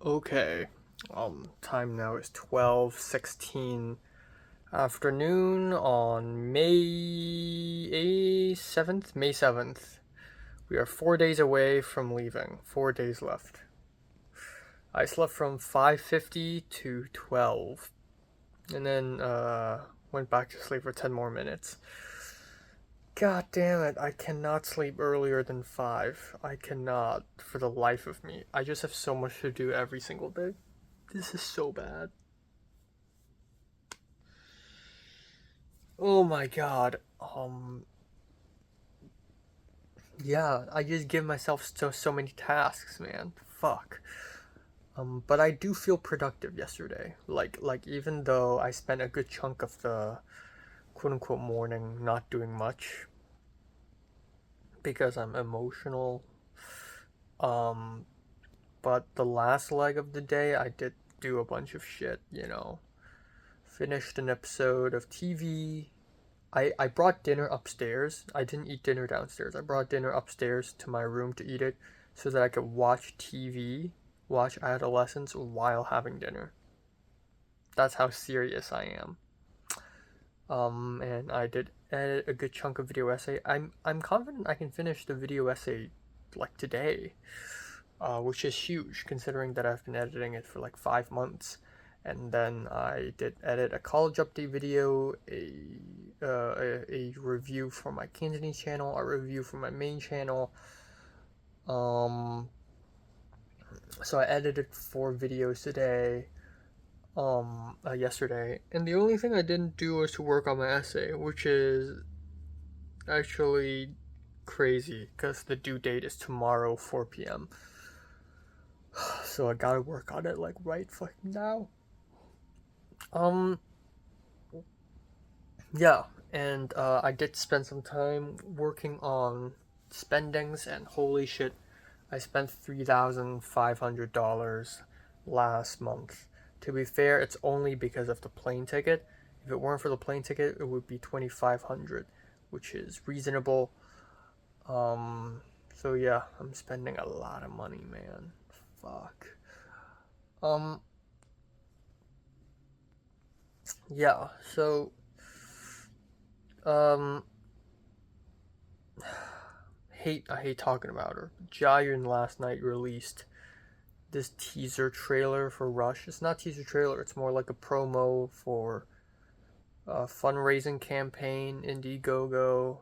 Okay. Time now is 12:16 afternoon on May 7th. May 7th. We are 4 days away from leaving. 4 days left. I slept from 5:50 to 12, and then went back to sleep for 10 more minutes. God damn it! I cannot sleep earlier than 5. I cannot for the life of me. I just have so much to do every single day. This is so bad. Oh my god. Yeah, I just give myself so many tasks, man. Fuck. But I do feel productive yesterday. Like even though I spent a good chunk of the quote unquote morning not doing much because I'm emotional. Um, but the last leg of the day I did do a bunch of shit. Finished an episode of TV. I brought dinner upstairs. I didn't eat dinner downstairs. I brought dinner upstairs to my room to eat it so that I could watch TV, watch Adolescence while having dinner. That's how serious I am. And I did edit a good chunk of video essay. I'm confident I can finish the video essay like today, which is huge considering that I've been editing it for like 5 months. And then I did edit a college update video, a review for my Cantonese channel, a review for my main channel. Um, so I edited 4 videos today, yesterday, and the only thing I didn't do was to work on my essay, which is actually crazy because the due date is tomorrow 4 p.m. So I gotta work on it like right fucking now. Um, yeah, and I did spend some time working on spendings, and holy shit, I spent $3,500 last month. To be fair, it's only because of the plane ticket. If it weren't for the plane ticket, it would be 2,500, which is reasonable. Um, so yeah, I'm spending a lot of money, man. Fuck. Um, yeah. So, um, I hate talking about her. Jiayun last night released this teaser trailer for Rush. It's not teaser trailer. It's more like a promo for a fundraising campaign, Indiegogo,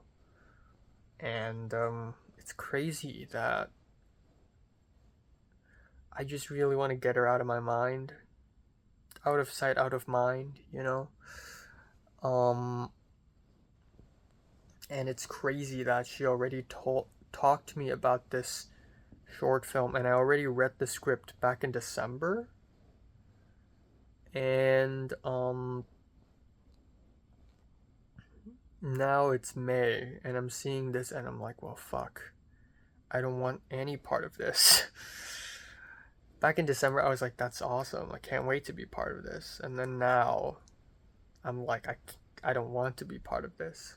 and it's crazy that I just really want to get her out of my mind, out of sight, out of mind. Um, and it's crazy that she already talked to me about this short film, and I already read the script back in December, and now it's May, and I'm seeing this, and I'm like, well, fuck. I don't want any part of this. Back in December, I was like, that's awesome. I can't wait to be part of this. And then now, I'm like, I don't want to be part of this.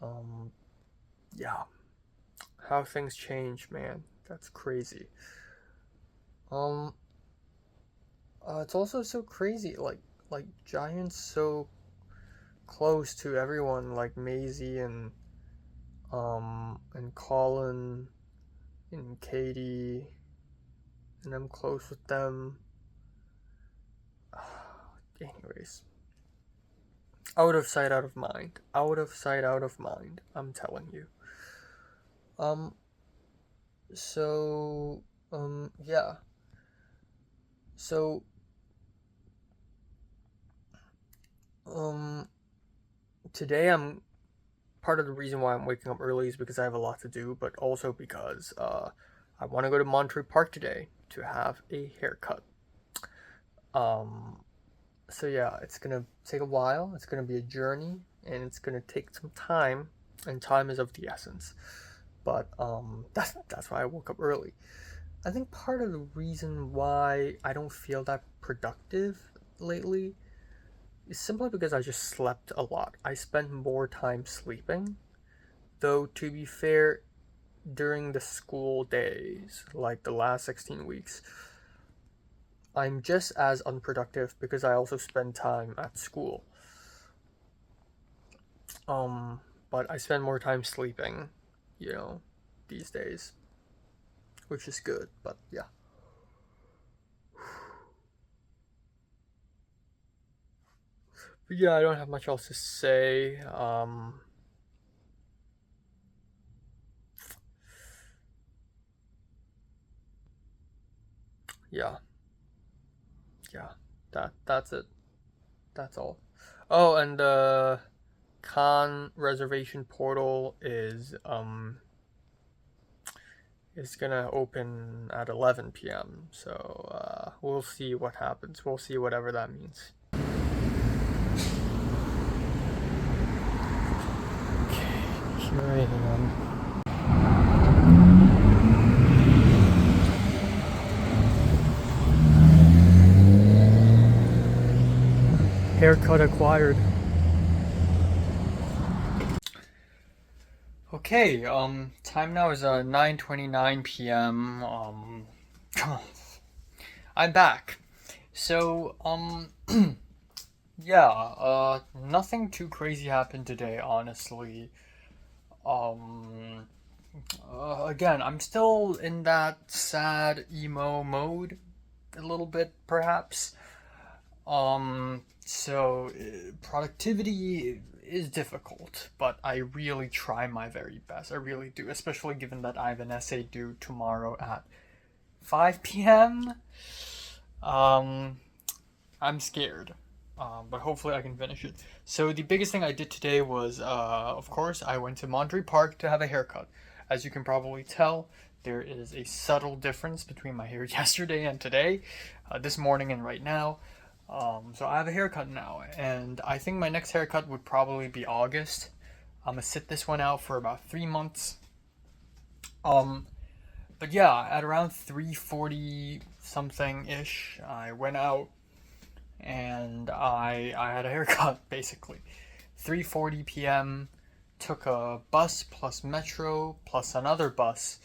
Um, yeah. How things change, man. That's crazy. Um, it's also so crazy. Like Giant's so close to everyone, like Maisie and Colin and Katie, and I'm close with them. Anyways, out of sight, out of mind. Out of sight, out of mind. I'm telling you. Um. So. Yeah. So. Um. Today, I'm part of the reason why I'm waking up early is because I have a lot to do, but also because I want to go to Monterey Park today to have a haircut. Um. So yeah, it's gonna take a while. It's gonna be a journey, and it's gonna take some time, and time is of the essence. But that's why I woke up early. I think part of the reason why I don't feel that productive lately is simply because I just slept a lot. I spent more time sleeping. Though to be fair, during the school days, like the last 16 weeks, I'm just as unproductive because I also spend time at school. But I spend more time sleeping, these days, which is good, but yeah. But yeah, I don't have much else to say. Yeah, yeah, that's it. That's all. Oh, and the con reservation portal is gonna open at 11 p.m. So we'll see what happens. We'll see whatever that means. Okay, here I am. Haircut acquired. Okay, time now is 9:29 p.m. I'm back. So, yeah, nothing too crazy happened today, honestly. Um, again, I'm still in that sad emo mode, a little bit, perhaps. So productivity is difficult, but I really try my very best. I really do, especially given that I have an essay due tomorrow at 5 p.m. I'm scared, but hopefully I can finish it. So the biggest thing I did today was, of course, I went to Monterey Park to have a haircut. As you can probably tell, there is a subtle difference between my hair yesterday and today, this morning and right now. So I have a haircut now, and I think my next haircut would probably be August. I'm gonna sit this one out for about 3 months. But yeah, at around 3:40 something ish, I went out and I had a haircut basically. 3:40 p.m. Took a bus plus metro plus another bus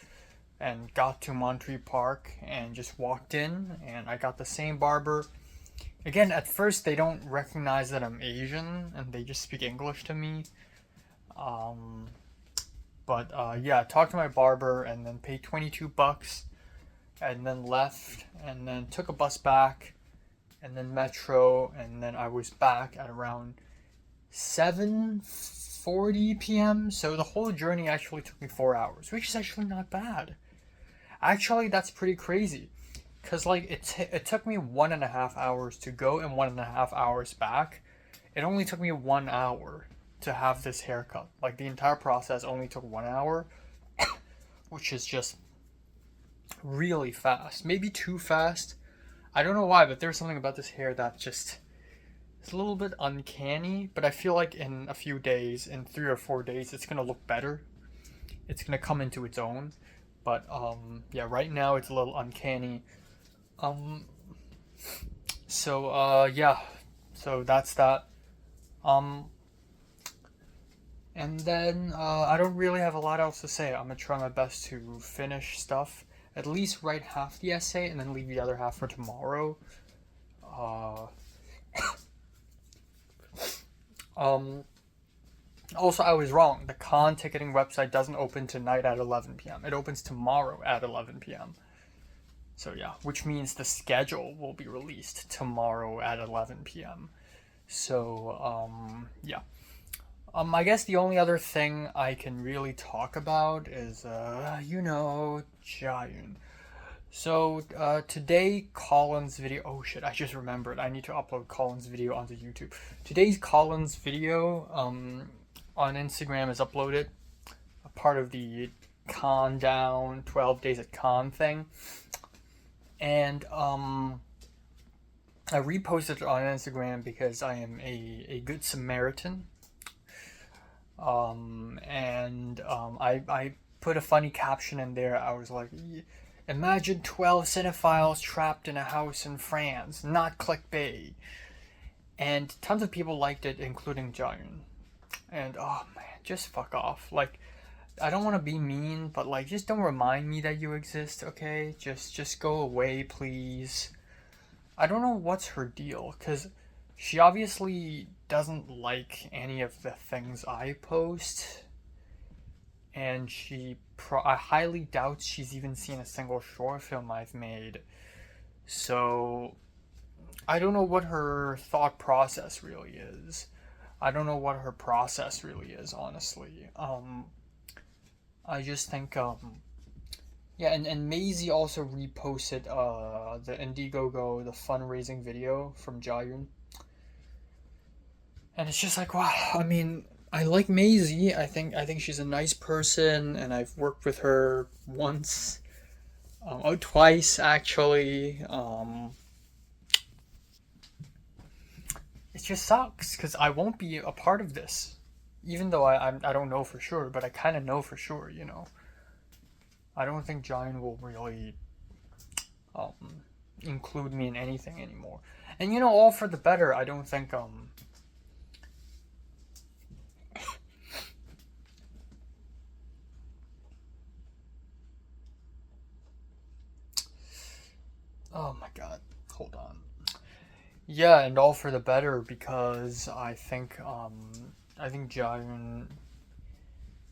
and got to Monterey Park and just walked in, and I got the same barber. Again, at first they don't recognize that I'm Asian and they just speak English to me. Um, but yeah, talked to my barber and then paid $22 and then left and then took a bus back and then metro, and then I was back at around 7:40 p.m. So the whole journey actually took me 4 hours, which is actually not bad. Actually, that's pretty crazy. Cause like it took me 1.5 hours to go and 1.5 hours back. It only took me 1 hour to have this haircut. Like the entire process only took 1 hour, which is just really fast. Maybe too fast. I don't know why, but there's something about this hair that just it's a little bit uncanny. But I feel like in a few days, in 3 or 4 days, it's gonna look better. It's gonna come into its own. But yeah, right now it's a little uncanny. Um, so yeah, so that's that. Um, and then I don't really have a lot else to say. I'm gonna try my best to finish stuff, at least write half the essay, and then leave the other half for tomorrow. Uh, um, Also, I was wrong. The con ticketing website doesn't open tonight at 11 p.m. It opens tomorrow at 11 p.m. So yeah, which means the schedule will be released tomorrow at 11 p.m. So yeah. I guess the only other thing I can really talk about is Jaehyun. So today Colin's video. Oh shit! I just remembered. I need to upload Colin's video onto YouTube. Today's Colin's video on Instagram is uploaded. A part of the Con Down 12 Days at Con thing. And I reposted it on Instagram because I am a good Samaritan. I put a funny caption in there. I was like, imagine 12 cinephiles trapped in a house in France, not clickbait. And tons of people liked it, including Jaehyun. And oh man, just fuck off. Like, I don't want to be mean, but like just don't remind me that you exist, okay? Just go away, please. I don't know what's her deal cuz she obviously doesn't like any of the things I post, and I highly doubt she's even seen a single short film I've made. So, I don't know what her thought process really is. I don't know what her process really is, honestly. I just think yeah, and Maisie also reposted the Indiegogo, the fundraising video from Jayun. And it's just like, wow, I mean, I like Maisie. I think she's a nice person, and I've worked with her once, oh, twice actually. It just sucks because I won't be a part of this, even though I don't know for sure, but I kind of know for sure. I don't think Giant will really um, include me in anything anymore. And all for the better. I don't think oh my god, hold on. Yeah, and all for the better because I think Jiayun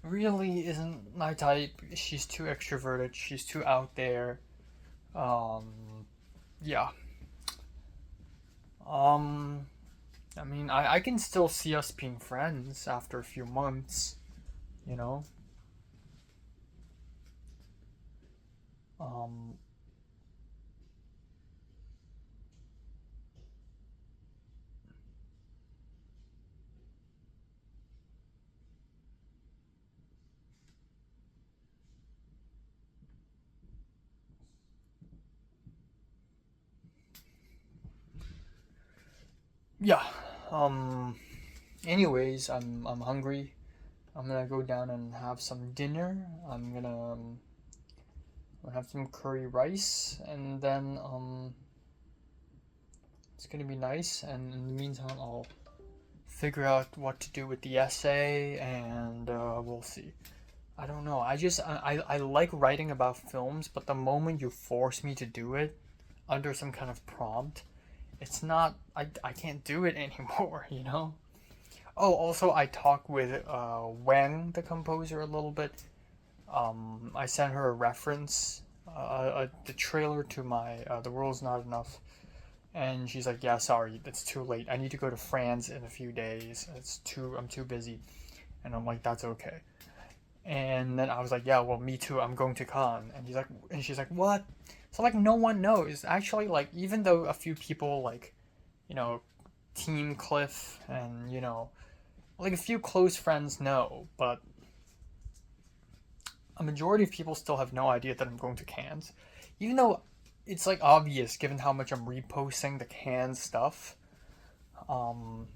really isn't my type. She's too extroverted. She's too out there. Yeah. Um, I mean, I can still see us being friends after a few months. You know. Um, yeah. Um. Anyways, I'm hungry. I'm gonna go down and have some dinner. I'm gonna have some curry rice, and then it's gonna be nice. And in the meantime, I'll figure out what to do with the essay, and we'll see. I don't know. I like writing about films, but the moment you force me to do it under some kind of prompt, it's not. I can't do it anymore. Oh, also I talked with Wang, the composer, a little bit. I sent her a reference, the trailer to my The World's Not Enough, and she's like, "Yeah, sorry, it's too late. I need to go to France in a few days. I'm too busy." And I'm like, "That's okay." And then I was like, "Yeah, well, me too. I'm going to Cannes." And she's like, "What?" So like, no one knows actually. Like, even though a few people like, you know, Team Cliff and like a few close friends know, but a majority of people still have no idea that I'm going to Cannes, even though it's like obvious given how much I'm reposting the Cannes stuff. Um,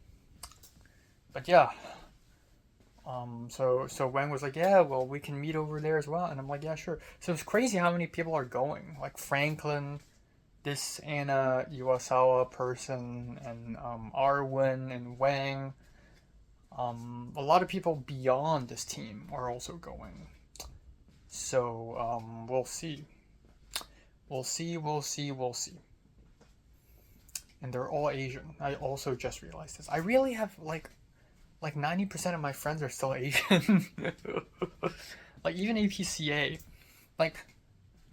but yeah, so Wang was like, yeah, well, we can meet over there as well, and I'm like, yeah, sure. So it's crazy how many people are going, like Franklin, this Anna Iwasawa person, and Arwen and Wang. A lot of people beyond this team are also going. So we'll see. We'll see, we'll see, we'll see. And they're all Asian. I also just realized this. I really have like 90% of my friends are still Asian. Like even APCA. Like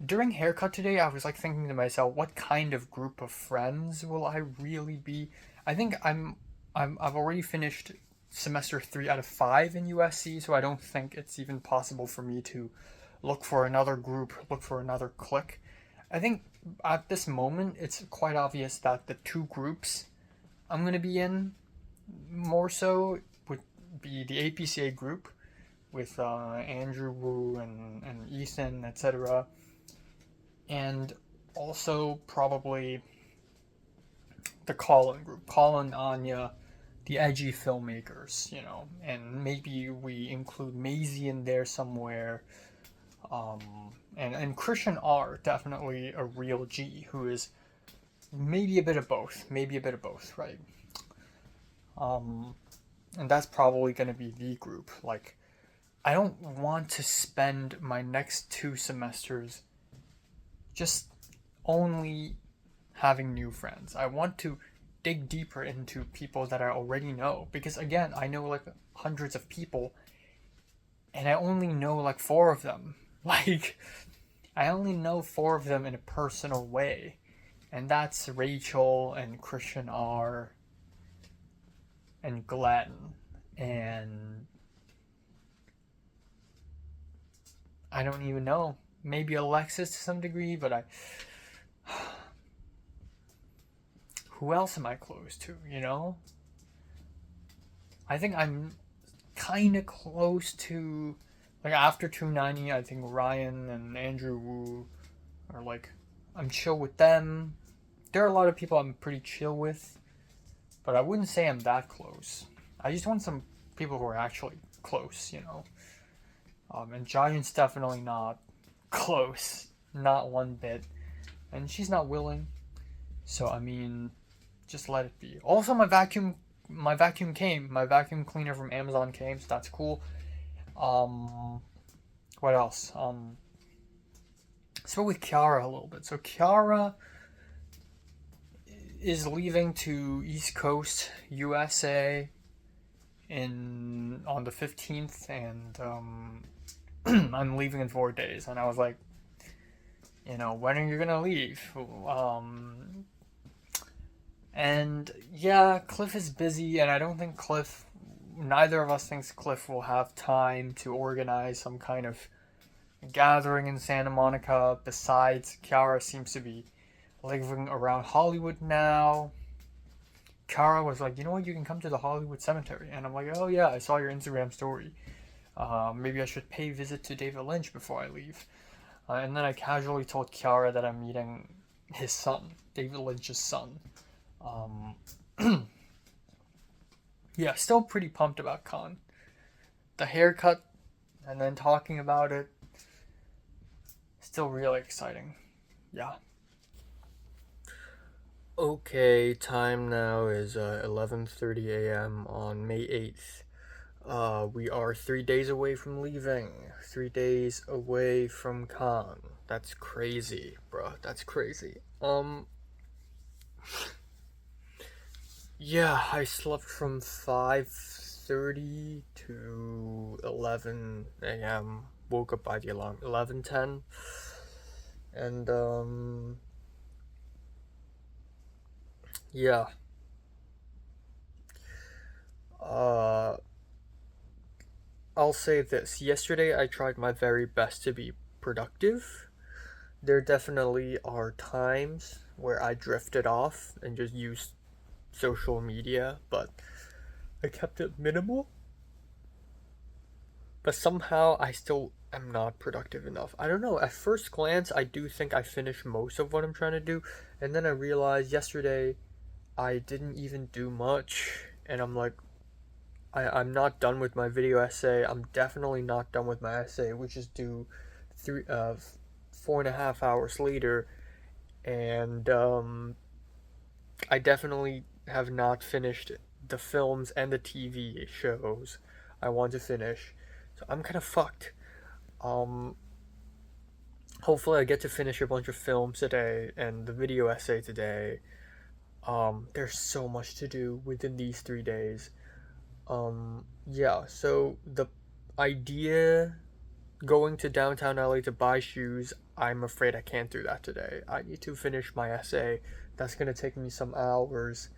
during haircut today, I was like thinking to myself, what kind of group of friends will I really be? I think I've already finished semester 3 out of 5 in USC, so I don't think it's even possible for me to look for another group, look for another clique. I think at this moment it's quite obvious that the two groups I'm gonna be in more so would be the APCA group with Andrew Wu and Ethan, etc. And also probably the Colin group, Colin, Anya, the edgy filmmakers, and maybe we include Maisie in there somewhere. Um, and Christian R, definitely a real G, who is maybe a bit of both, right? Um, and that's probably going to be the group. Like, I don't want to spend my next 2 semesters just only having new friends. I want to dig deeper into people that I already know because again, I know like hundreds of people and I only know like 4 of them. Like I only know 4 of them in a personal way. And that's Rachel and Christian R and Glenn and I don't even know. Maybe Alexis to some degree, but I who else am I close to, you know? I think I'm kind of close to, like, after 290, I think Ryan and Andrew Wu are, like, I'm chill with them. There are a lot of people I'm pretty chill with, but I wouldn't say I'm that close. I just want some people who are actually close, you know? And Giant's definitely not close. Not one bit. And she's not willing. So, I mean, just let it be. Also, my vacuum came. My vacuum cleaner from Amazon came, so that's cool. What else? Spoke with Kiara a little bit. So Kiara is leaving to East Coast, USA, on the 15th, and I'm leaving in 4 days. And I was like, when are you gonna leave? And yeah, Cliff is busy, and I don't think neither of us thinks Cliff will have time to organize some kind of gathering in Santa Monica. Besides, Kiara seems to be living around Hollywood now. Kiara was like, you know what, you can come to the Hollywood Cemetery. And I'm like, oh yeah, I saw your Instagram story. Maybe I should pay a visit to David Lynch before I leave. And then I casually told Kiara that I'm meeting his son, David Lynch's son. Yeah, still pretty pumped about Con. The haircut and then talking about it, still really exciting. Yeah. Okay, time now is 11:30 a.m. on May 8th. We are 3 days away from leaving. 3 days away from Con. That's crazy, bro. That's crazy. Yeah, I slept from 5:30 to 11 a.m. Woke up by the alarm 11:10. And yeah. I'll say this. Yesterday I tried my very best to be productive. There definitely are times where I drifted off and just used social media, but I kept it minimal. But somehow I still am not productive enough. I don't know. At first glance, I do think I finished most of what I'm trying to do, and then I realized yesterday I didn't even do much, and I'm like, I'm not done with my video essay. I'm definitely not done with my essay, which is due 4.5 hours later, and I definitely have not finished the films and the TV shows I want to finish. So I'm kind of fucked. Um, Hopefully I get to finish a bunch of films today and the video essay today. There's so much to do within these 3 days. Yeah, so the idea going to downtown LA to buy shoes, I'm afraid I can't do that today. I need to finish my essay. That's gonna take me some hours.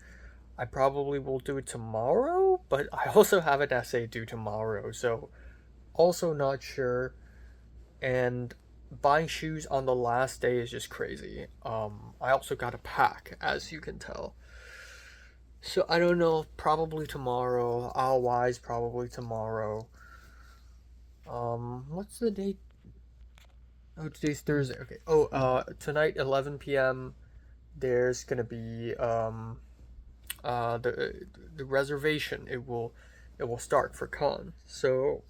I probably will do it tomorrow, but I also have an essay due tomorrow, so also not sure. And buying shoes on the last day is just crazy. I also got to pack, as you can tell. So I don't know, probably tomorrow. I'll wise probably tomorrow. What's the date? Oh, today's Thursday. Okay. Oh, tonight 11 p.m. There's gonna be the reservation. It will start for Con. So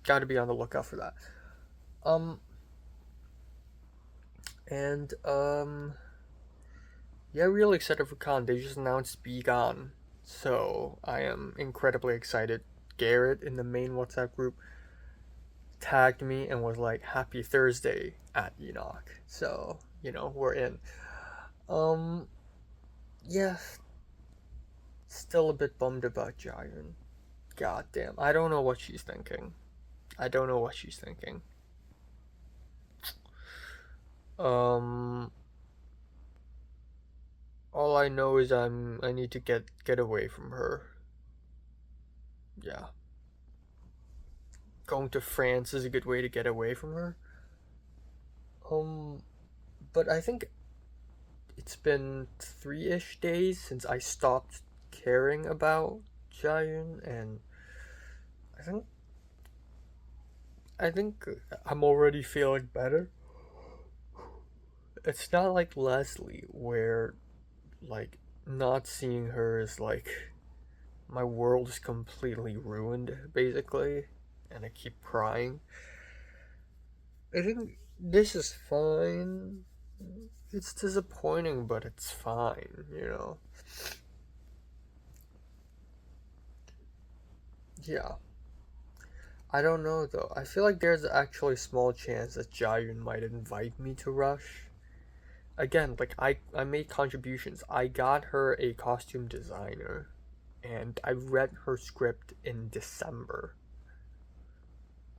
got to be on the lookout for that. Um and Yeah, really excited for Con. They just announced Be Gone, so I am incredibly excited Garrett in the main WhatsApp group tagged me and was like, "Happy Thursday at Enoch." So, we're in. Um, yeah, still a bit bummed about Jiren. God damn. I don't know what she's thinking. I don't know what she's thinking. Um, all I know is I need to get away from her. Yeah. Going to France is a good way to get away from her. Um, but I think it's been 3-ish days since I stopped caring about Jiren, and I think I think I'm already feeling better. It's not like Leslie, where like not seeing her is like my world is completely ruined, basically, and I keep crying. I think this is fine. It's disappointing, but it's fine. Yeah. I don't know though. I feel like there's actually a small chance that Jiren might invite me to Rush. Again, like I made contributions. I got her a costume designer, and I read her script in December.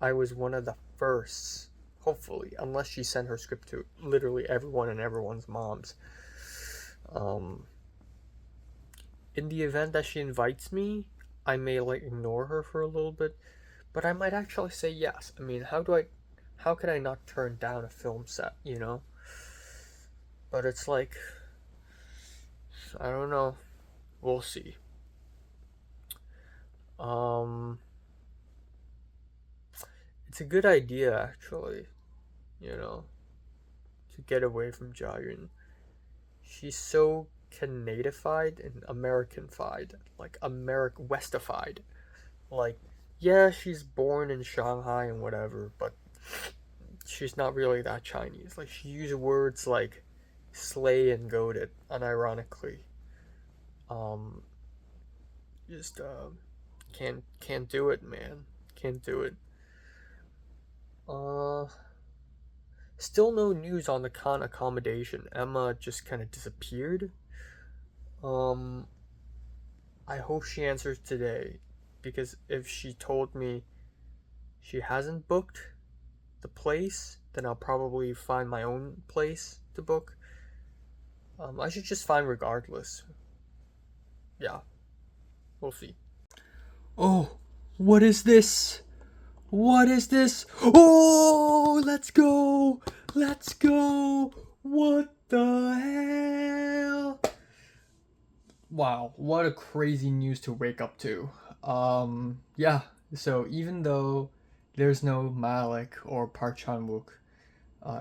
I was one of the first, hopefully, unless she sent her script to literally everyone and everyone's moms. Um, in the event that she invites me, I may like ignore her for a little bit, but I might actually say yes. I mean, how could I not turn down a film set? But it's like, I don't know. We'll see. Um, it's a good idea actually, you know, to get away from Jiren. She's so Canadified and Americanified, like Westified. Like, yeah, she's born in Shanghai and whatever, but she's not really that Chinese. Like, she uses words like slay and goaded, unironically. Um, just can't do it, man. Can't do it. Uh, Still no news on the Khan accommodation. Emma just kind of disappeared. Um, I hope she answers today, because if she told me she hasn't booked the place, then I'll probably find my own place to book. I should just find regardless. Yeah, we'll see. Oh, what is this? What is this? Oh, let's go! Let's go! What the hell? Wow, what a crazy news to wake up to. Yeah, so even though there's no Malik or Park Chan-wook,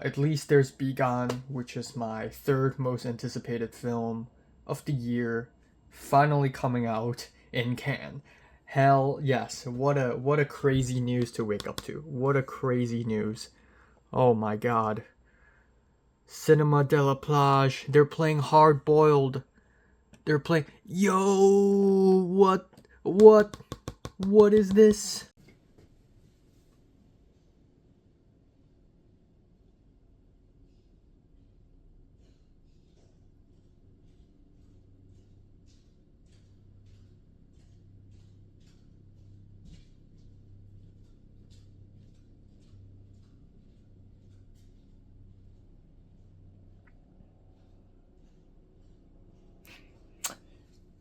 at least there's Bigan, which is my third most anticipated film of the year, finally coming out in Cannes. Hell yes! What a crazy news to wake up to. What a crazy news. Oh my god. Cinema de la Plage. They're playing Hard Boiled. They're playing. Yo, what is this?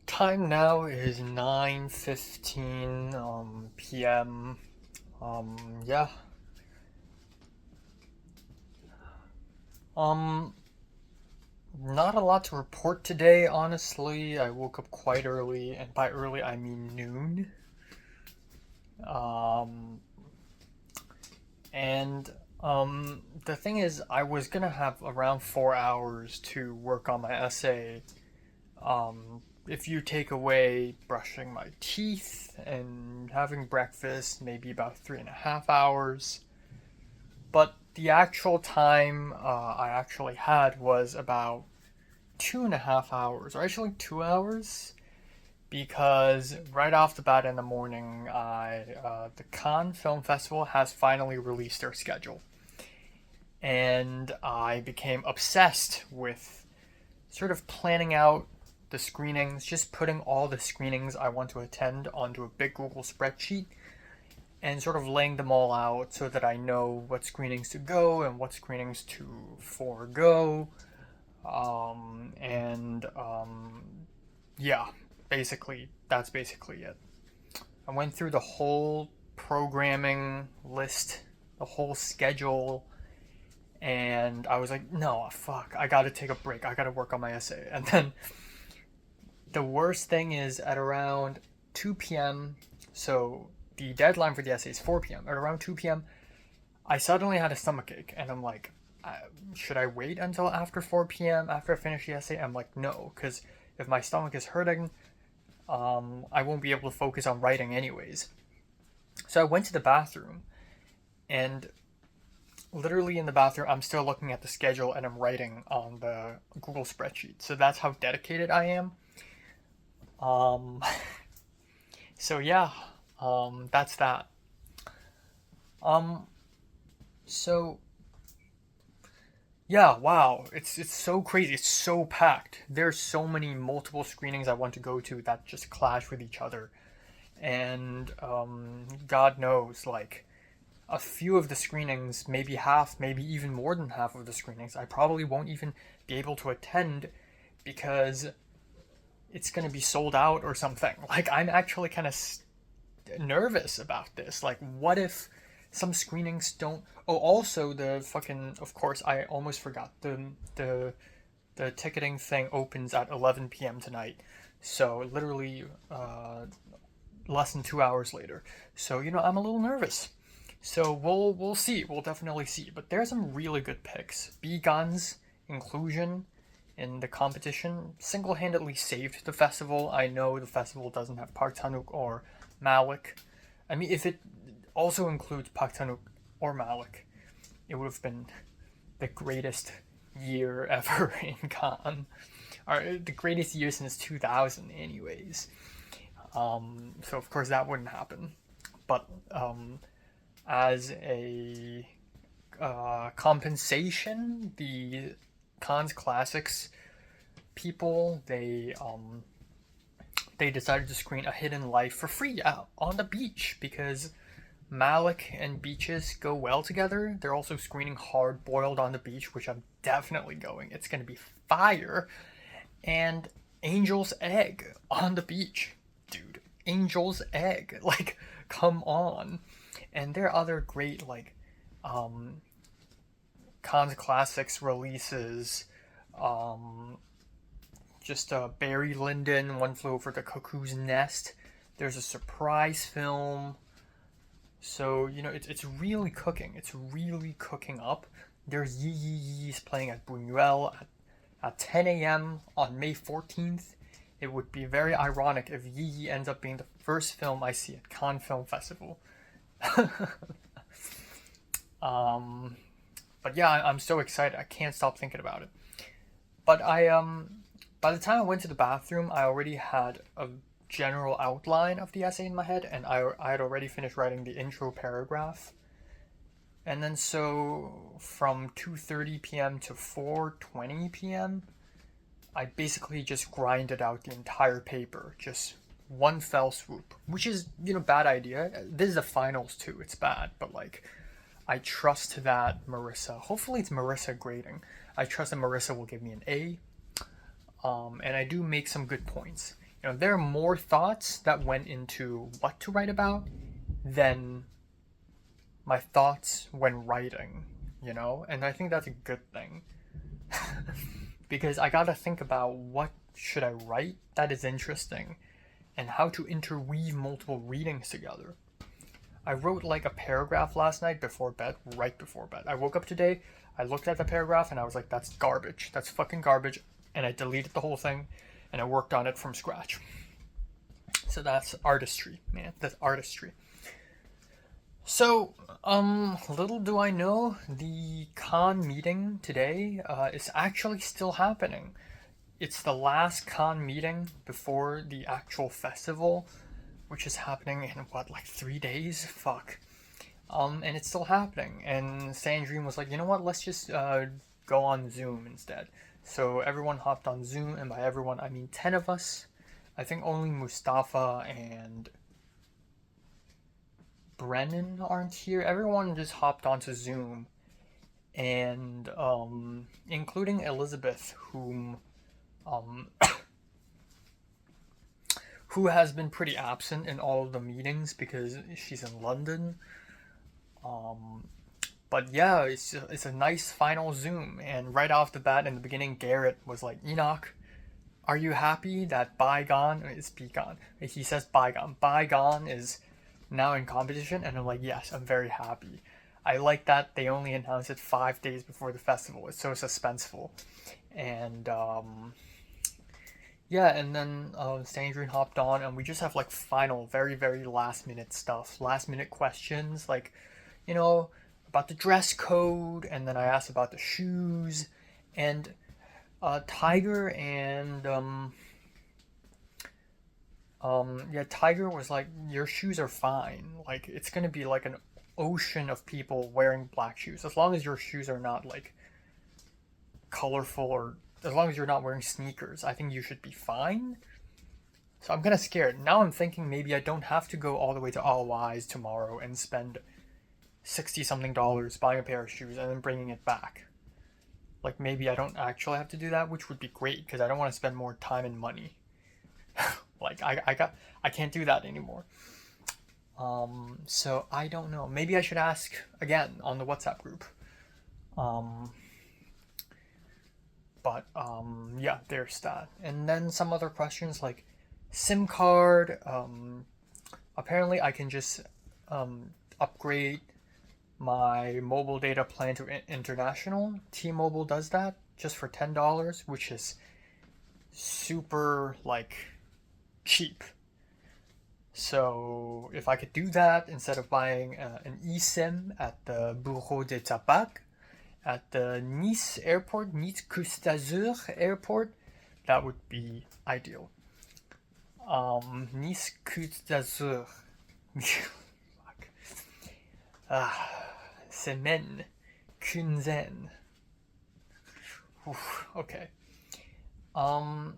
Time now is 9:15 p.m. Yeah. Um Not a lot to report today, honestly. I woke up quite early, and by early I mean noon. Um and the thing is, I was gonna have around 4 hours to work on my essay. If you take away brushing my teeth and having breakfast, maybe about 3.5 hours. But the actual time I actually had was about 2.5 hours, or actually 2 hours, because right off the bat in the morning, the Cannes Film Festival has finally released their schedule, and I became obsessed with sort of planning out the screenings, just putting all the screenings I want to attend onto a big Google spreadsheet and sort of laying them all out so that I know what screenings to go and what screenings to forego. Yeah, basically, that's basically it. I went through the whole programming list, the whole schedule, and I was like, no, fuck, I gotta take a break. I gotta work on my essay. And then the worst thing is at around 2 p.m., so the deadline for the essay is 4 p.m. At around 2 p.m., I suddenly had a stomachache, and I'm like, should I wait until after 4 p.m. after I finish the essay? I'm like, no, because if my stomach is hurting, I won't be able to focus on writing anyways. So I went to the bathroom, and literally in the bathroom, I'm still looking at the schedule and I'm writing on the Google spreadsheet. So that's how dedicated I am. So yeah, that's that. So yeah, wow, it's so crazy. It's so packed. There's so many multiple screenings I want to go to that just clash with each other, and God knows, like a few of the screenings, maybe half, maybe even more than half of the screenings, I probably won't even be able to attend because it's gonna be sold out or something. Like I'm actually kind of nervous about this. Like, what if some screenings don't? Oh, also the fucking. Of course, I almost forgot the ticketing thing opens at 11 p.m. tonight. So literally, less than 2 hours later. So I'm a little nervous. So we'll see. We'll definitely see. But there's some really good picks. Begon's inclusion in the competition single-handedly saved the festival. I know the festival doesn't have Park Chan-wook or Malik. I mean, if it also includes Park Chan-wook or Malik, it would have been the greatest year ever in Cannes. Or the greatest year since 2000 anyways. So of course that wouldn't happen. But as a compensation, the Cannes Classics people, they decided to screen A Hidden Life for free out on the beach because Malik and beaches go well together. They're also screening Hard Boiled on the beach, which I'm definitely going. It's going to be fire. And Angel's Egg on the beach. Dude, Angel's Egg. Like, come on. And there are other great, like, Cannes Classics releases. Just Barry Lyndon, One Flew Over the Cuckoo's Nest. There's a surprise film. So, it's really cooking. It's really cooking up. There's Yi Yi Yi's playing at Buñuel at 10 a.m. on May 14th. It would be very ironic if Yi Yi ends up being the first film I see at Cannes Film Festival. But yeah, I'm so excited. I can't stop thinking about it. But by the time I went to the bathroom, I already had a general outline of the essay in my head, and I had already finished writing the intro paragraph. And then so from 2:30 p.m. to 4:20 p.m., I basically just grinded out the entire paper, just one fell swoop, which is, bad idea. This is the finals too. It's bad, but like, I trust that Marissa, hopefully it's Marissa grading. I trust that Marissa will give me an A. And I do make some good points. There are more thoughts that went into what to write about than my thoughts when writing, and I think that's a good thing. Because I gotta think about what should I write that is interesting and how to interweave multiple readings together. I wrote like a paragraph last night before bed, right before bed. I woke up today, I looked at the paragraph, and I was like, that's garbage. That's fucking garbage. And I deleted the whole thing, and I worked on it from scratch. So that's artistry, man. That's artistry. So, little do I know, the Cannes meeting today is actually still happening. it's the last con meeting before the actual festival, which is happening in what, like 3 days? Fuck. And it's still happening. And Sandrine was like, you know what? Let's just go on Zoom instead. So everyone hopped on Zoom, and by everyone I mean 10 of us. I think only Mustafa and Brennan aren't here. Everyone just hopped onto Zoom, and including Elizabeth, um, who has been pretty absent in all of the meetings because she's in London. Um, but yeah, it's a nice final Zoom, and right off the bat in the beginning, Garrett was like, Enoch, are you happy that Bygone is Beacon? He says Bygone. Bygone is now in competition, and I'm like, yes, I'm very happy. I like that they only announced it 5 days before the festival. It's so suspenseful. And yeah, and then Sandrine hopped on, and we just have like final, very, very last minute stuff, last minute questions, like, you know, about the dress code, and then I asked about the shoes, and Tiger and yeah, Tiger was like, your shoes are fine. Like, it's gonna be like an ocean of people wearing black shoes. As long as your shoes are not like colorful, or as long as you're not wearing sneakers, I think you should be fine. So I'm kind of scared. Now I'm thinking maybe I don't have to go all the way to All Wise tomorrow and spend 60 something dollars buying a pair of shoes and then bringing it back. Like, maybe I don't actually have to do that, which would be great because I don't want to spend more time and money. Like, I can't do that anymore. So I don't know. Maybe I should ask again on the WhatsApp group. Um, but yeah, there's that. And then some other questions like SIM card. Apparently, I can just upgrade my mobile data plan to international. T-Mobile does that just for $10, which is super like cheap. So if I could do that instead of buying an eSIM at the Bureau de Tabac at the Nice airport, Nice Côte d'Azur airport, that would be ideal. Nice Côte d'Azur. Fuck. Semaine. Quinzaine. Okay. Um,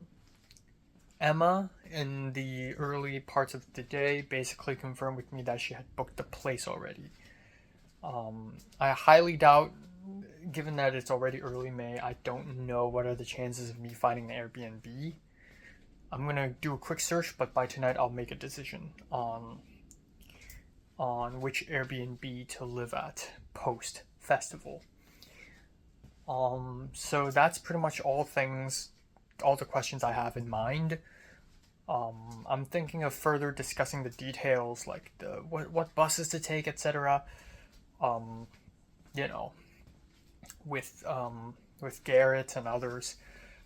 Emma, in the early parts of the day, basically confirmed with me that she had booked the place already. I highly doubt, given that it's already early May, I don't know what are the chances of me finding an Airbnb. I'm gonna do a quick search, but by tonight I'll make a decision on which Airbnb to live at post festival. So that's pretty much all the questions I have in mind. I'm thinking of further discussing the details, like the what buses to take, etc. Um, you know, with Garrett and others.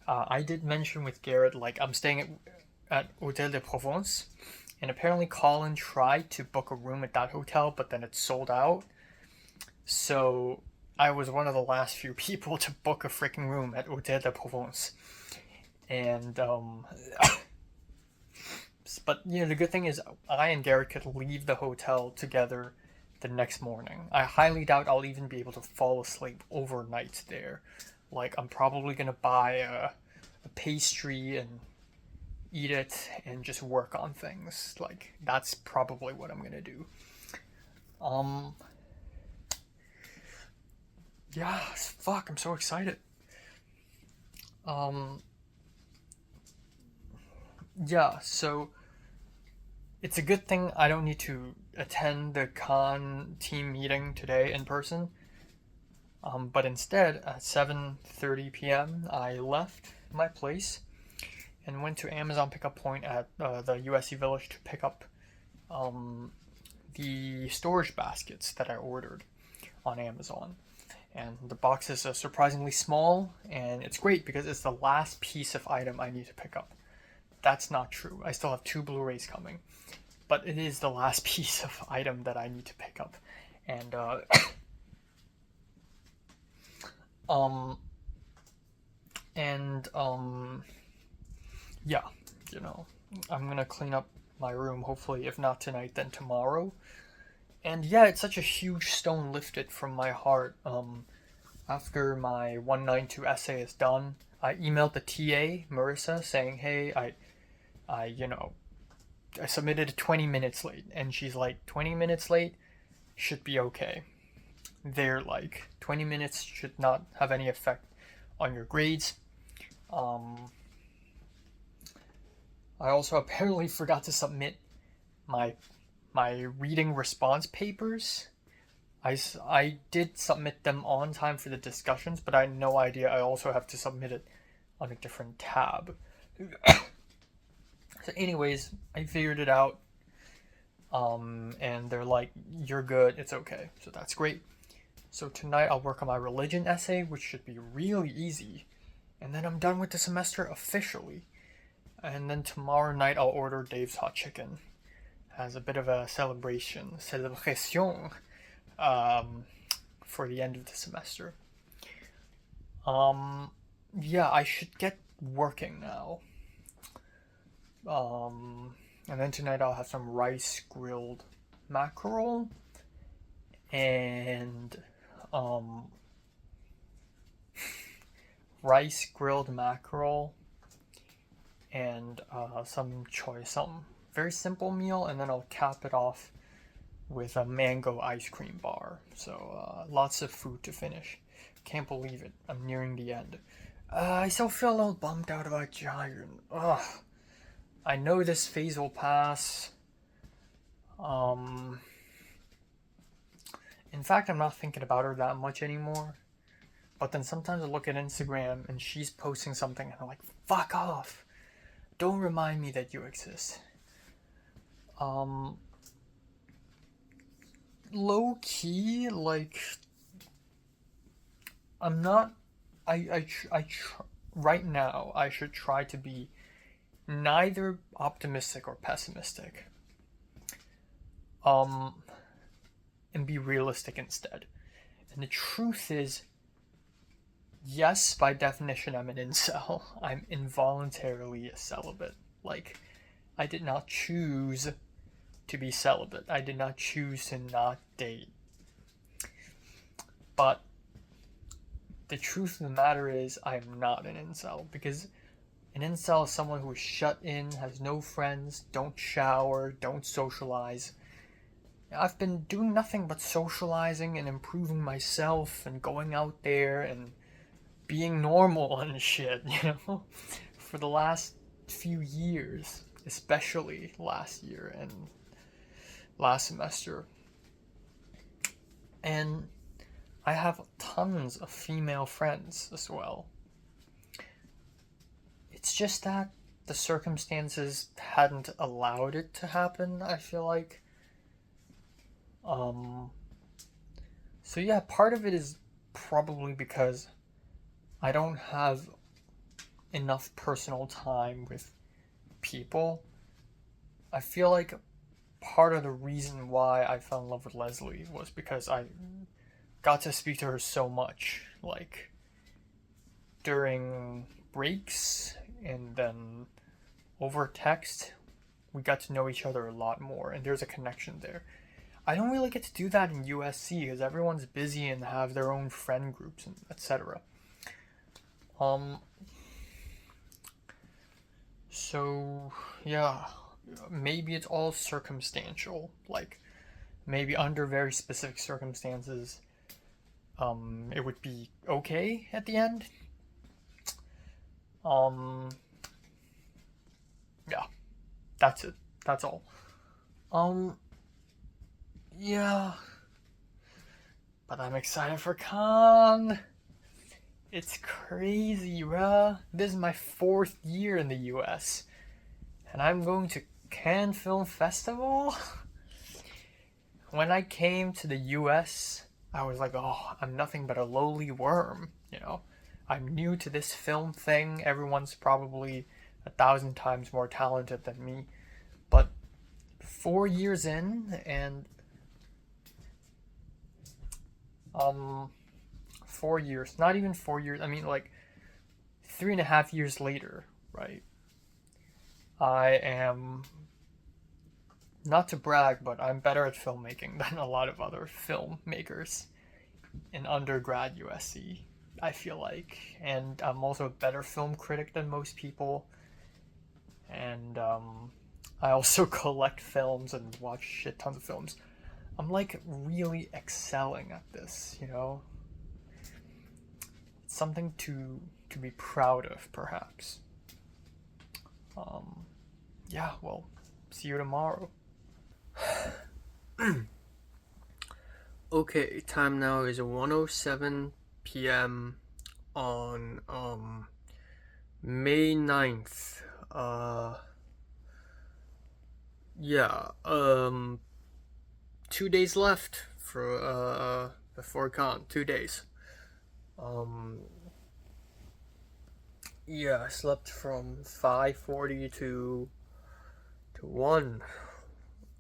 I did mention with Garrett, like, I'm staying at Hotel de Provence, and apparently Colin tried to book a room at that hotel, but then it sold out. So I was one of the last few people to book a freaking room at Hotel de Provence. And but the good thing is I and Garrett could leave the hotel together the next morning. I highly doubt I'll even be able to fall asleep overnight there. Like, I'm probably gonna buy a pastry and eat it and just work on things. Like, that's probably what I'm gonna do. Um, yeah, fuck, I'm so excited. Um, yeah, so it's a good thing I don't need to attend the con team meeting today in person. But instead, at 7:30 p.m., I left my place and went to Amazon pickup point at the USC Village to pick up the storage baskets that I ordered on Amazon. And the boxes are surprisingly small, and it's great because it's the last piece of item I need to pick up. That's not true. I still have 2 Blu-rays coming, but it is the last piece of item that I need to pick up. And um and yeah, you know, I'm gonna clean up my room, hopefully, if not tonight, then tomorrow. And yeah, it's such a huge stone lifted from my heart. After my 192 essay is done, I emailed the TA, Marissa, saying, hey, I submitted it 20 minutes late. And she's like, 20 minutes late should be okay. They're like, 20 minutes should not have any effect on your grades. Um, I also apparently forgot to submit my reading response papers. I did submit them on time for the discussions, but I had no idea I also have to submit it on a different tab. So, anyways, I figured it out. And they're like, "You're good. It's okay." So that's great. So tonight I'll work on my religion essay, which should be really easy, and then I'm done with the semester officially. And then tomorrow night I'll order Dave's Hot Chicken as a bit of a celebration, for the end of the semester. Um, yeah, I should get working now. And then tonight I'll have some rice grilled mackerel and um, rice grilled mackerel and some choy, some very simple meal, and then I'll cap it off with a mango ice cream bar. So lots of food to finish. Can't believe it. I'm nearing the end. I still feel a little bummed out about Giant. Ugh. I know this phase will pass. Um, in fact, I'm not thinking about her that much anymore. But then sometimes I look at Instagram and she's posting something and I'm like, fuck off. Don't remind me that you exist. Um, Low key, like, I'm not. Right now, I should try to be neither optimistic or pessimistic. Um, and be realistic instead. And the truth is, yes, by definition, I'm an incel. I'm involuntarily a celibate. Like, I did not choose to be celibate. I did not choose to not date. But the truth of the matter is, I'm not an incel because an incel is someone who is shut in, has no friends, don't shower, don't socialize. I've been doing nothing but socializing and improving myself and going out there and being normal and shit, for the last few years, especially last year and last semester. And I have tons of female friends as well. It's just that the circumstances hadn't allowed it to happen, I feel like. So yeah, part of it is probably because I don't have enough personal time with people. I feel like part of the reason why I fell in love with Leslie was because I got to speak to her so much, like during breaks and then over text. We got to know each other a lot more, and there's a connection there. I don't really get to do that in USC because everyone's busy and have their own friend groups and etc. Um. So yeah, maybe it's all circumstantial. Like maybe under very specific circumstances, it would be okay at the end. Um. Yeah, that's it. That's all. Um. Yeah, but I'm excited for Con. It's crazy, bruh. This is my 4th year in the US, and I'm going to Cannes Film Festival. When I came to the US, I was like, oh, I'm nothing but a lowly worm. I'm new to this film thing. Everyone's probably 1,000 times more talented than me. But 4 years in, and 4 years, not even 4 years, I mean, like 3.5 years later, right? I am, not to brag, but I'm better at filmmaking than a lot of other filmmakers in undergrad USC, I feel like. And I'm also a better film critic than most people. And I also collect films and watch shit tons of films. I'm like really excelling at this, you know? It's something to be proud of, perhaps. Um, yeah, well, see you tomorrow. Okay, time now is 1:07 p.m. on May 9th. Yeah, 2 days left for before con. 2 days. Um yeah, I slept from 5:40 to 1.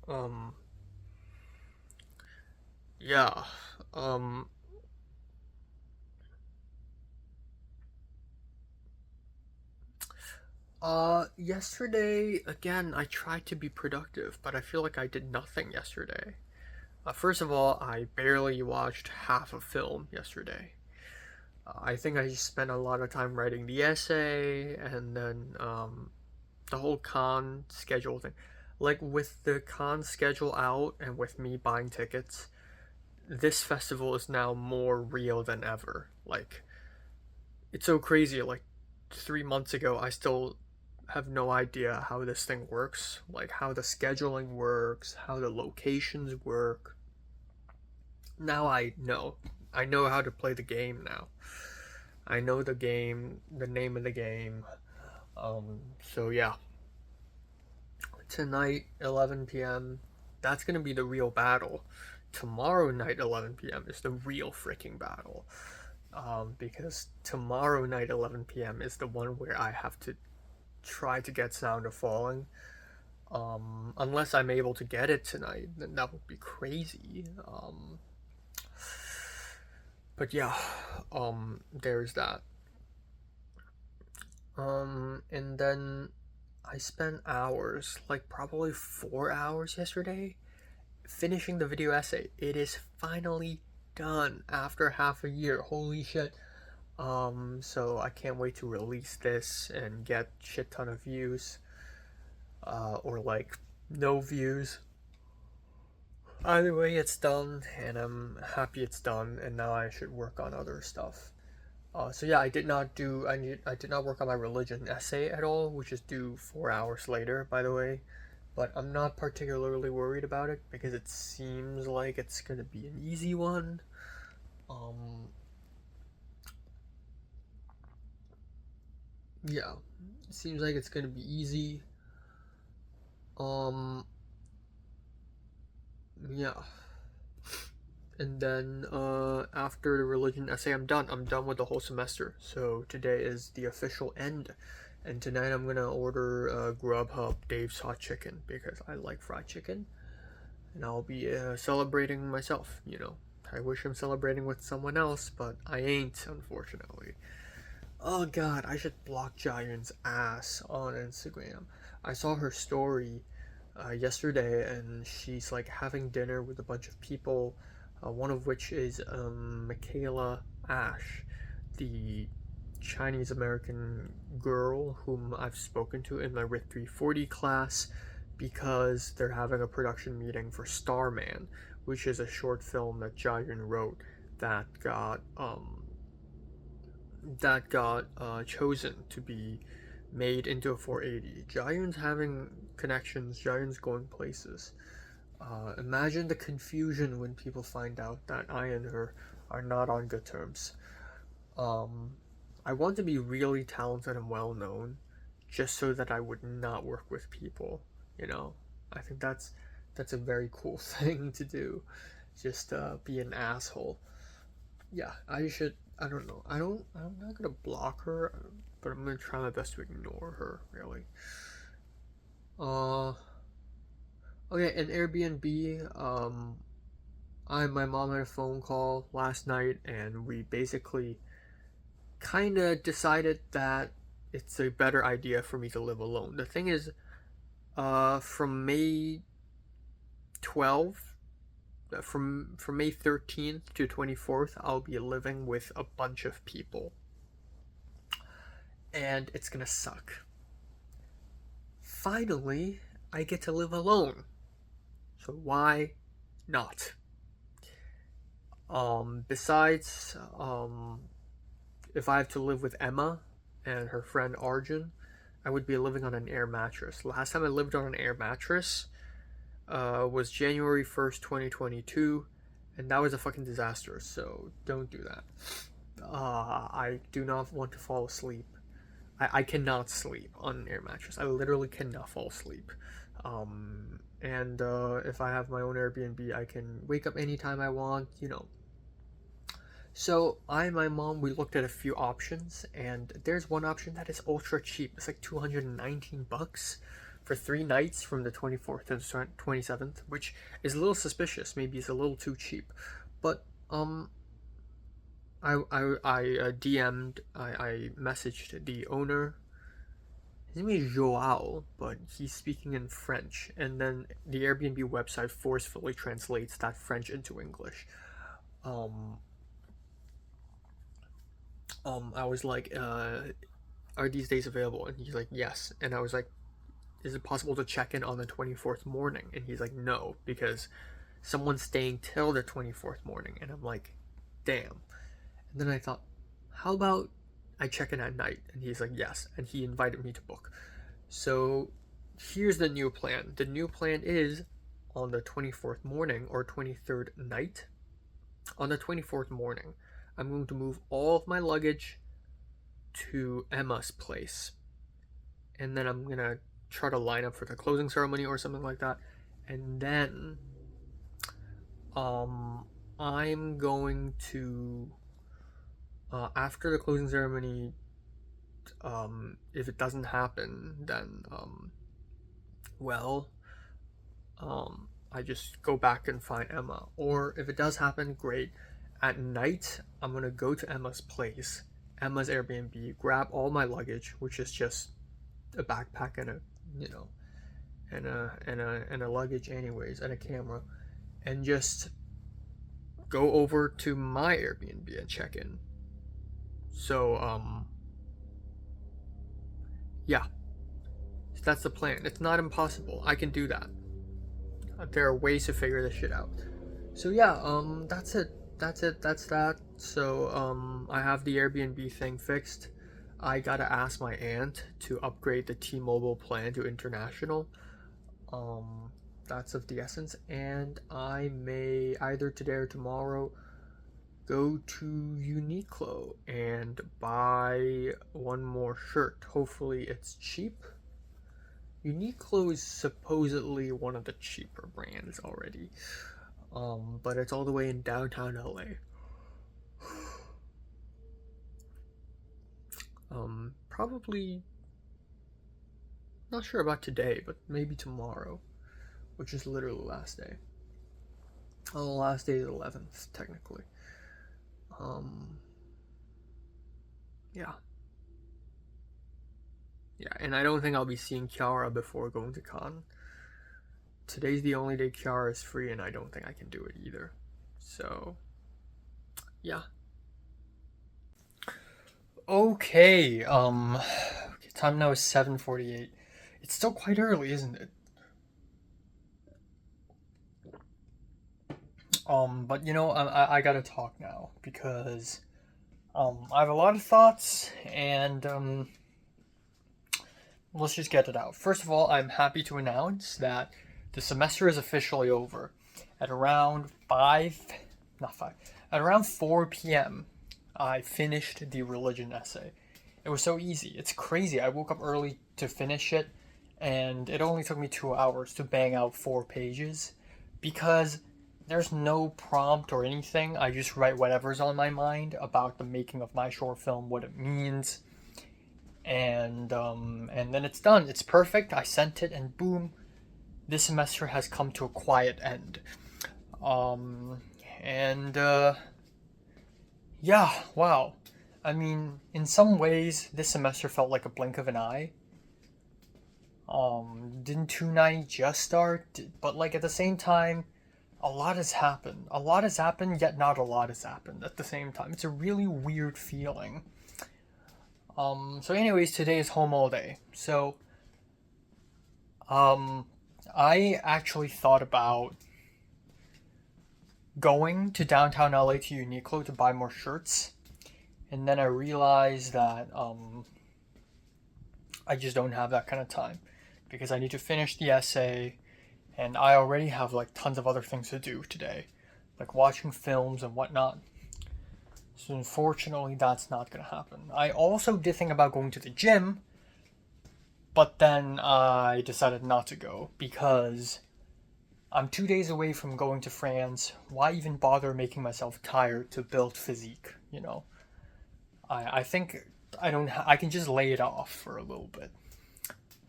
Um yeah. Um Yesterday, again, I tried to be productive, but I feel like I did nothing yesterday. First of all, I barely watched half a film yesterday. I think I just spent a lot of time writing the essay, and then the whole con schedule thing. Like, with the con schedule out and with me buying tickets, this festival is now more real than ever. Like, it's so crazy. Like, 3 months ago, I still have no idea how this thing works, like how the scheduling works, how the locations work. Now I know. I know how to play the game now. I know the game, the name of the game. So yeah. Tonight, 11 p.m., that's gonna be the real battle. Tomorrow night, 11 p.m., is the real freaking battle. Because tomorrow night, 11 p.m., is the one where I have to try to get Sound of Falling. Unless I'm able to get it tonight, then that would be crazy. But yeah, there's that. And then I spent hours, like probably 4 hours yesterday, finishing the video essay. It is finally done after half a year. Holy shit. So I can't wait to release this and get shit ton of views. Or like no views. Either way, it's done, and I'm happy it's done. And now I should work on other stuff. So yeah, I did not work on my religion essay at all, which is due 4 hours later, by the way. But I'm not particularly worried about it because it seems like it's gonna be an easy one. Um, yeah, it seems like it's gonna be easy. Um, yeah. And then after the religion essay, I'm done. I'm done with the whole semester. So today is the official end. And tonight I'm gonna order Grubhub Dave's Hot Chicken because I like fried chicken. And I'll be celebrating myself, you know. I wish I'm celebrating with someone else, but I ain't, unfortunately. Oh god, I should block Giant's ass on Instagram. I saw her story yesterday, and she's like having dinner with a bunch of people, one of which is Michaela Ash, the Chinese American girl whom I've spoken to in my RIT 340 class because they're having a production meeting for Starman, which is a short film that Jiayun wrote that got chosen to be made into a 480. Jiayun's having connections. Jiayun's going places. Imagine the confusion when people find out that I and her are not on good terms. Um, I want to be really talented and well known, just so that I would not work with people. You know, I think that's a very cool thing to do. Just be an asshole. Yeah, I should. I don't know. I'm not gonna block her, but I'm gonna try my best to ignore her. Really. Uh. Okay. An Airbnb. I and my mom had a phone call last night, and we basically kind of decided that it's a better idea for me to live alone. The thing is, From May 12th, from May 13th to 24th, I'll be living with a bunch of people. And it's gonna suck. Finally, I get to live alone. So why not? Besides, if I have to live with Emma and her friend Arjun, I would be living on an air mattress. Last time I lived on an air mattress was January 1st, 2022, and that was a fucking disaster, so don't do that. I do not want to fall asleep. I cannot sleep on an air mattress. I literally cannot fall asleep. And if I have my own Airbnb, I can wake up anytime I want, you know. So I and my mom, we looked at a few options, and there's one option that is ultra cheap. It's like 219 bucks for 3 nights from the 24th to the 27th, which is a little suspicious. Maybe it's a little too cheap, but I DM'd, I messaged the owner. His name is Joao, but he's speaking in French, and then the Airbnb website forcefully translates that French into English. Um, I was like, are these days available? And he's like, yes. And I was like, is it possible to check in on the 24th morning? And he's like, no, because someone's staying till the 24th morning. And I'm like, damn. And then I thought, how about I check in at night? And he's like, yes. And he invited me to book. So here's the new plan. The new plan is on the 24th morning or 23rd night. On the 24th morning, I'm going to move all of my luggage to Emma's place. And then I'm going to try to line up for the closing ceremony or something like that. And then I'm going to after the closing ceremony, if it doesn't happen, then well, I just go back and find Emma. Or if it does happen, great. At night, I'm gonna go to Emma's place, Emma's Airbnb, grab all my luggage, which is just a backpack and a, you know, and a luggage anyways, and a camera, and just go over to my Airbnb and check in. So yeah, that's the plan. It's not impossible. I can do that. There are ways to figure this shit out. So yeah, that's it. That's that. So I have the Airbnb thing fixed. I gotta ask my aunt to upgrade the T-Mobile plan to international. That's of the essence, and I may either today or tomorrow go to Uniqlo and buy one more shirt. Hopefully, it's cheap. Uniqlo is supposedly one of the cheaper brands already, but it's all the way in downtown LA. Probably not sure about today, but maybe tomorrow, which is literally the last day. Oh, the last day is the 11th, technically. Yeah. Yeah, and I don't think I'll be seeing Kiara before going to con. Today's the only day Kiara is free, and I don't think I can do it either. So, yeah. Okay, time now is 7:48. It's still quite early, isn't it? But you know, I gotta talk now because, I have a lot of thoughts, and, let's just get it out. First of all, I'm happy to announce that the semester is officially over. At around 4 p.m., I finished the religion essay. It was so easy. It's crazy. I woke up early to finish it, and it only took me 2 hours to bang out 4 pages because there's no prompt or anything. I just write whatever's on my mind about the making of my short film, what it means, and then it's done. It's perfect. I sent it, and boom, this semester has come to a quiet end. And yeah, wow. I mean, in some ways, this semester felt like a blink of an eye. Didn't 290 just start? But like at the same time, a lot has happened. A lot has happened, yet not a lot has happened at the same time. It's a really weird feeling. So anyways, today is home all day. So, I actually thought about going to downtown LA to Uniqlo to buy more shirts. And then I realized that, I just don't have that kind of time because I need to finish the essay and I already have like tons of other things to do today, like watching films and whatnot. So unfortunately, that's not gonna happen. I also did think about going to the gym, but then I decided not to go because I'm 2 days away from going to France. Why even bother making myself tired to build physique? I think I don't. I can just lay it off for a little bit.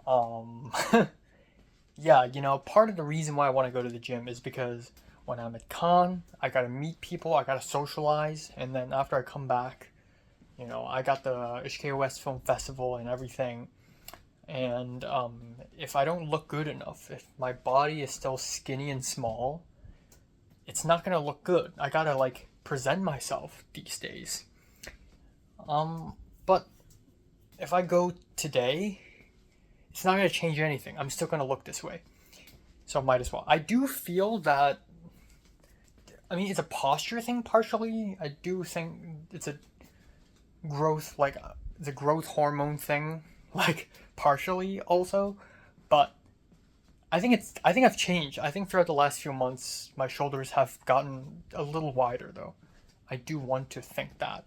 Um, yeah, part of the reason why I want to go to the gym is because when I'm at con, I gotta meet people, I gotta socialize, and then after I come back, I got the HKOS Film Festival and everything. And if I don't look good enough, if my body is still skinny and small, it's not gonna look good. I gotta like present myself these days. But if I go today, it's not gonna change anything. I'm still gonna look this way. So I might as well. I do feel that, I mean, it's a posture thing partially. I do think it's a growth, like, the growth hormone thing, like, partially also. But I think I've changed. I think throughout the last few months, my shoulders have gotten a little wider, though. I do want to think that.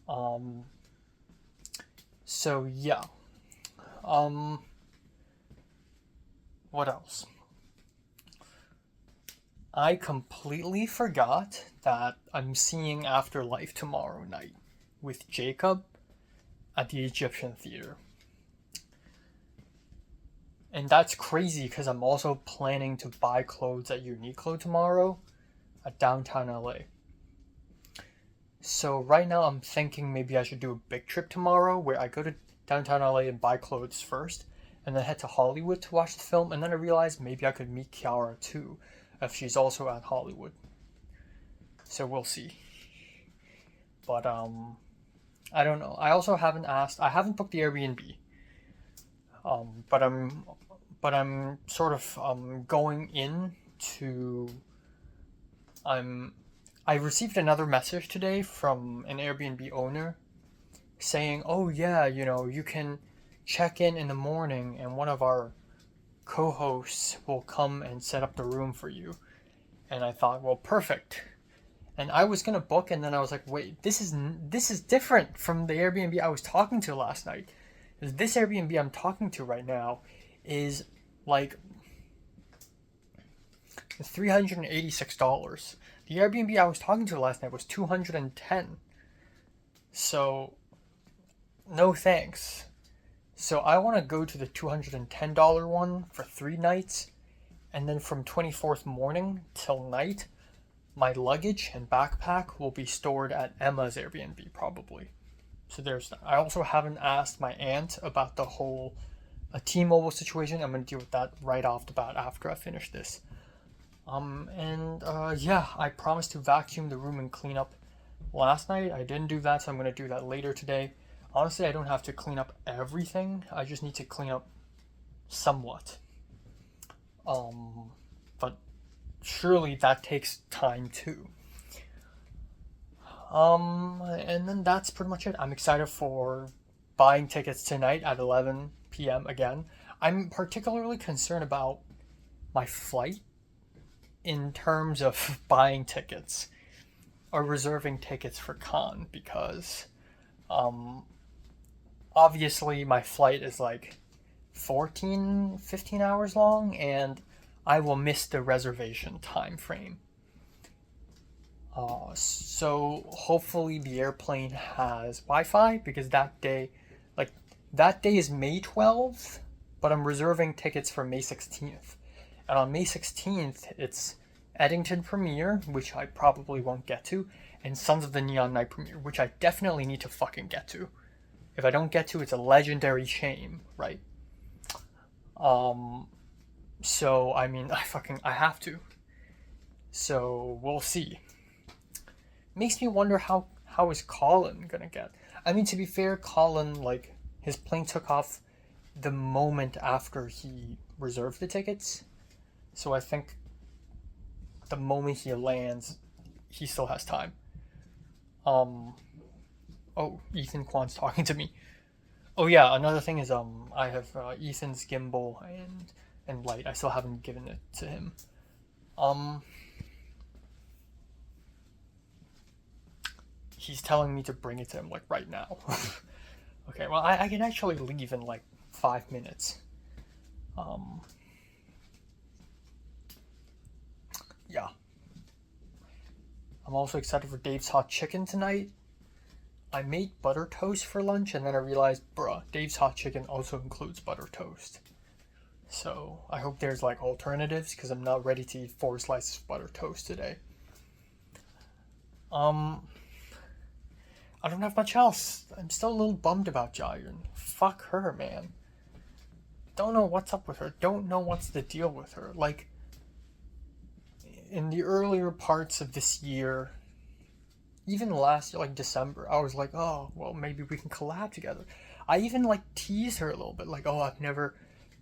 Um, so yeah. Um, what else? I completely forgot that I'm seeing Afterlife tomorrow night with Jacob at the Egyptian Theater. And that's crazy because I'm also planning to buy clothes at Uniqlo tomorrow at downtown LA. So right now I'm thinking maybe I should do a big trip tomorrow where I go to downtown LA and buy clothes first and then head to Hollywood to watch the film. And then I realized maybe I could meet Kiara too if she's also at Hollywood. So we'll see. But I don't know. I also haven't asked. I haven't booked the Airbnb. But I'm sort of going in to. I received another message today from an Airbnb owner saying, "Oh yeah, you can check in the morning, and one of our co-hosts will come and set up the room for you." And I thought, well, perfect. And I was gonna book, and then I was like, wait, this is different from the Airbnb I was talking to last night. This Airbnb I'm talking to right now is like $386. The Airbnb I was talking to last night was $210. So no thanks. So I want to go to the $210 one for 3 nights, and then from 24th morning till night, my luggage and backpack will be stored at Emma's Airbnb probably. So there's that. I also haven't asked my aunt about the whole T-Mobile situation. I'm gonna deal with that right off the bat after I finish this. Yeah, I promised to vacuum the room and clean up last night. I didn't do that, so I'm gonna do that later today. Honestly, I don't have to clean up everything. I just need to clean up somewhat. But surely that takes time too. And then that's pretty much it. I'm excited for buying tickets tonight at 11 p.m. again. I'm particularly concerned about my flight in terms of buying tickets or reserving tickets for con because obviously my flight is like 15 hours long and I will miss the reservation time frame. So hopefully the airplane has Wi-Fi because that day is May 12th, but I'm reserving tickets for May 16th. And on May 16th, it's Eddington premiere, which I probably won't get to, and Sons of the Neon Night premiere, which I definitely need to fucking get to. If I don't get to, it's a legendary shame, right? So I mean, I have to. So we'll see. Makes me wonder how is Colin gonna get. I mean, to be fair, Colin, like, his plane took off the moment after he reserved the tickets. So I think the moment he lands, he still has time. Um oh, Ethan Kwan's talking to me. Oh yeah, another thing is I have Ethan's gimbal and light. I still haven't given it to him. Um he's telling me to bring it to him like right now. Okay, well I can actually leave in like 5 minutes. Um yeah. I'm also excited for Dave's Hot Chicken tonight. I made butter toast for lunch and then I realized, bruh, Dave's Hot Chicken also includes butter toast. So I hope there's like alternatives because I'm not ready to eat 4 slices of butter toast today. Um, I don't have much else. I'm still a little bummed about Jayun. Fuck her, man. Don't know what's up with her. Don't know what's the deal with her. Like, in the earlier parts of this year, even last year, like December, I was like, oh, well, maybe we can collab together. I even like teased her a little bit, like, oh, I've never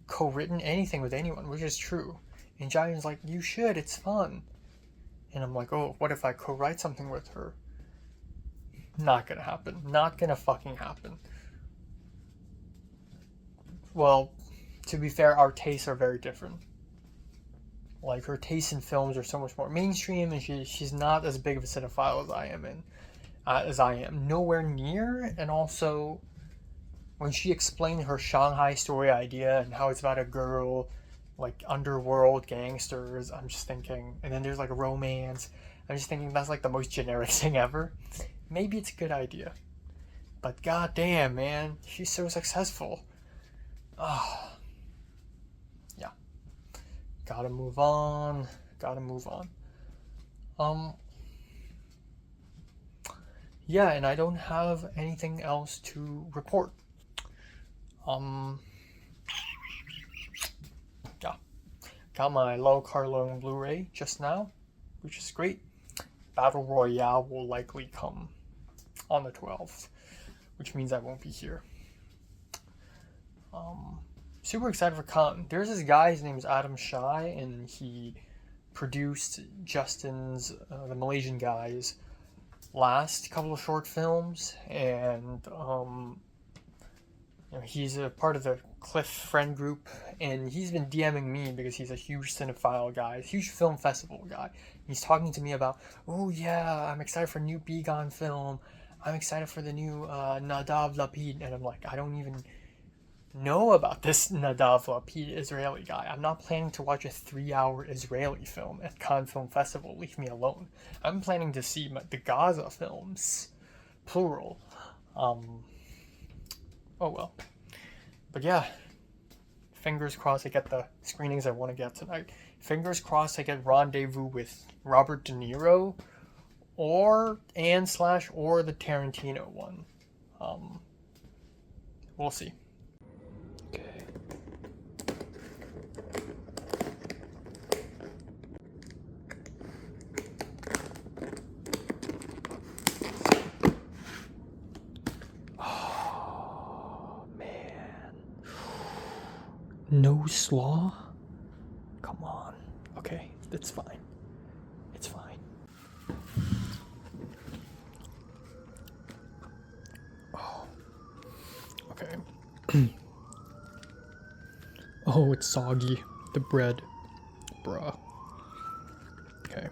co-written anything with anyone, which is true. And Jayun's like, you should, it's fun. And I'm like, oh, what if I co-write something with her? Not gonna happen. Not gonna fucking happen. Well, to be fair, our tastes are very different. Like, her tastes in films are so much more mainstream, and she's not as big of a cinephile as I am. Nowhere near. And also, when she explained her Shanghai story idea and how it's about a girl, like underworld gangsters, I'm just thinking, and then there's like a romance. I'm just thinking that's like the most generic thing ever. Maybe it's a good idea, but goddamn, man, she's so successful. Ah, yeah. Gotta move on. Gotta move on. Um, yeah, and I don't have anything else to report. Um, yeah. Got my Low Carlone Blu-ray just now, which is great. Battle Royale will likely come on the 12th, which means I won't be here. Super excited for Con. There's this guy, his name is Adam Shai, and he produced Justin's, the Malaysian guy's last couple of short films, and he's a part of the Cliff friend group, and he's been DMing me because he's a huge cinephile guy, huge film festival guy. He's talking to me about, oh yeah, I'm excited for a new Begon film. I'm excited for the new Nadav Lapid, and I'm like, I don't even know about this Nadav Lapid Israeli guy. I'm not planning to watch a 3-hour Israeli film at Cannes Film Festival. Leave me alone. I'm planning to see the Gaza films, plural. Oh well. But yeah, fingers crossed I get the screenings I want to get tonight. Fingers crossed I get Rendezvous with Robert De Niro or the Tarantino one. We'll see. Okay. Oh man. No slaw? Come on. Okay, it's fine. It's fine. Oh. Okay. Oh, it's soggy. The bread. Bruh. Okay.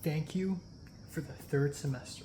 Thank you for the 3rd semester.